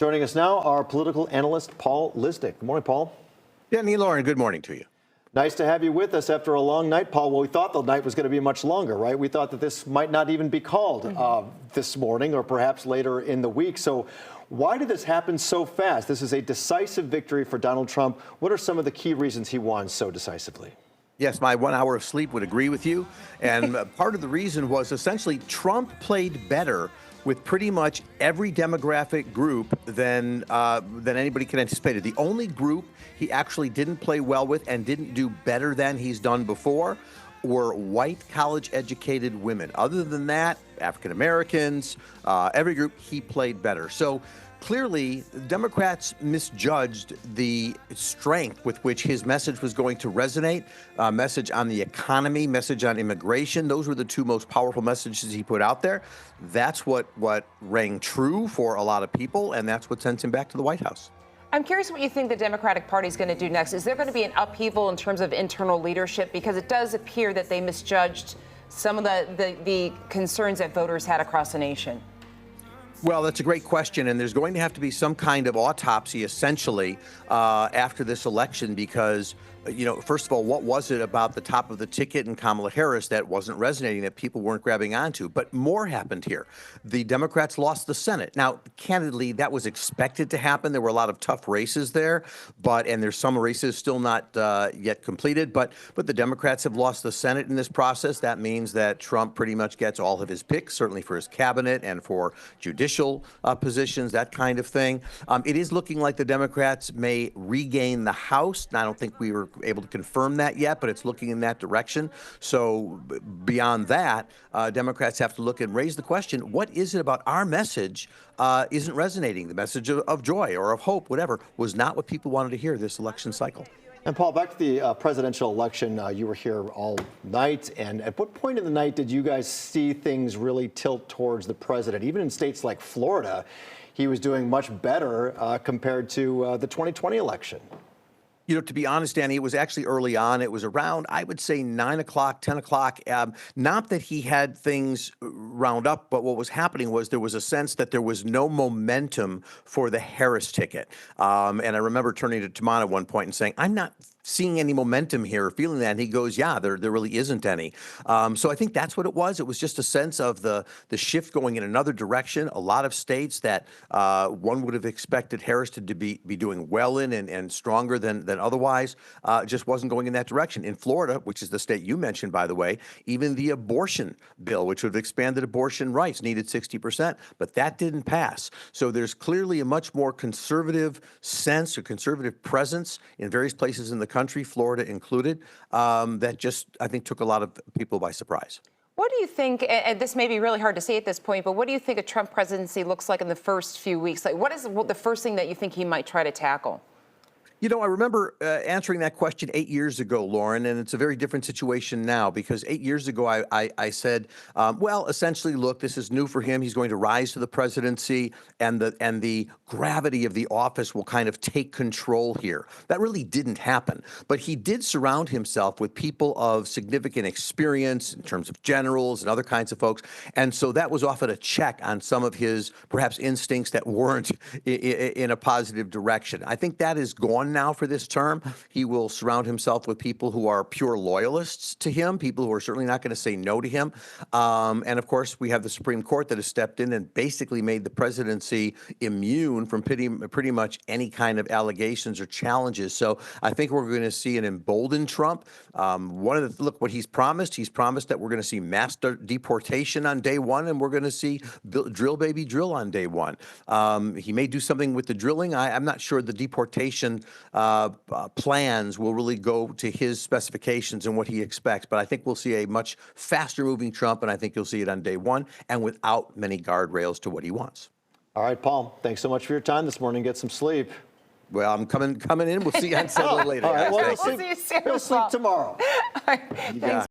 Joining us now, our political analyst, Paul Lisdick. Good morning, Paul. Yeah, Neil Lauren, good morning to you. Nice to have you with us after a long night, Paul. Well, we thought the night was going to be much longer, right? We thought that this might not even be called this morning or perhaps later in the week. So why did this happen so fast? This is a decisive victory for Donald Trump. What are some of the key reasons he won so decisively? Yes, my 1 hour of sleep would agree with you. And part of the reason was essentially Trump played better with pretty much every demographic group than anybody could anticipate. The only group he actually didn't play well with and didn't do better than he's done before were white college-educated women. Other than that, African Americans, every group he played better. So clearly, Democrats misjudged the strength with which his message was going to resonate. Message on the economy, message on immigration. Those were the two most powerful messages he put out there. That's what rang true for a lot of people, and that's what sent him back to the White House. I'm curious what you think the Democratic Party is going to do next. Is there going to be an upheaval in terms of internal leadership? Because it does appear that they misjudged some of the concerns that voters had across the nation. Well, that's a great question, and there's going to have to be some kind of autopsy, essentially, after this election because, you know, first of all, what was it about the top of the ticket and Kamala Harris that wasn't resonating, that people weren't grabbing onto? But more happened here. The Democrats lost the Senate. Now, candidly, that was expected to happen. There were a lot of tough races there, and there's some races still not yet completed. But the Democrats have lost the Senate in this process. That means that Trump pretty much gets all of his picks, certainly for his cabinet and for judicial positions, that kind of thing. It is looking like the Democrats may regain the House. Now, I don't think we were able to confirm that yet, but it's looking in that direction. So beyond that, Democrats have to look and raise the question, what is it about our message isn't resonating? The message of joy or of hope, whatever, was not what people wanted to hear this election cycle. And Paul, back to the presidential election, you were here all night. And at what point in the night did you guys see things really tilt towards the president? Even in states like Florida, he was doing much better compared to the 2020 election. You know, to be honest, Danny, it was actually early on. It was around, I would say, 9 o'clock, 10 o'clock. Not that he had things round up, but what was happening was there was a sense that there was no momentum for the Harris ticket. And I remember turning to Timon at one point and saying, I'm not seeing any momentum here, or feeling that. And he goes, yeah, there really isn't any. So I think that's what it was. It was just a sense of the shift going in another direction. A lot of states that one would have expected Harris to be doing well in and stronger than otherwise, just wasn't going in that direction. In Florida, which is the state you mentioned, by the way, even the abortion bill, which would have expanded abortion rights, needed 60%, but that didn't pass. So there's clearly a much more conservative sense or conservative presence in various places in the country, Florida included, that just, I think, took a lot of people by surprise. What do you think, and this may be really hard to say at this point, but what do you think a Trump presidency looks like in the first few weeks? Like, what is the first thing that you think he might try to tackle? You know, I remember answering that question 8 years ago, Lauren, and it's a very different situation now because 8 years ago I said, well, essentially, look, this is new for him. He's going to rise to the presidency, and the gravity of the office will kind of take control here. That really didn't happen, but he did surround himself with people of significant experience in terms of generals and other kinds of folks, and so that was often a check on some of his perhaps instincts that weren't in a positive direction. I think that is gone now for this term. He will surround himself with people who are pure loyalists to him, people who are certainly not going to say no to him. And of course, we have the Supreme Court that has stepped in and basically made the presidency immune from pretty much any kind of allegations or challenges. So I think we're going to see an emboldened Trump. Look what he's promised. He's promised that we're going to see mass deportation on day one, and we're going to see drill baby drill on day one. He may do something with the drilling. I'm not sure the deportation plans will really go to his specifications and what he expects. But I think we'll see a much faster moving Trump, and I think you'll see it on day one and without many guardrails to what he wants. All right, Paul, thanks so much for your time this morning. Get some sleep. Well, I'm coming in. We'll see you on Saturday later. All right, well, We'll see you soon, we'll sleep tomorrow. All right, thanks.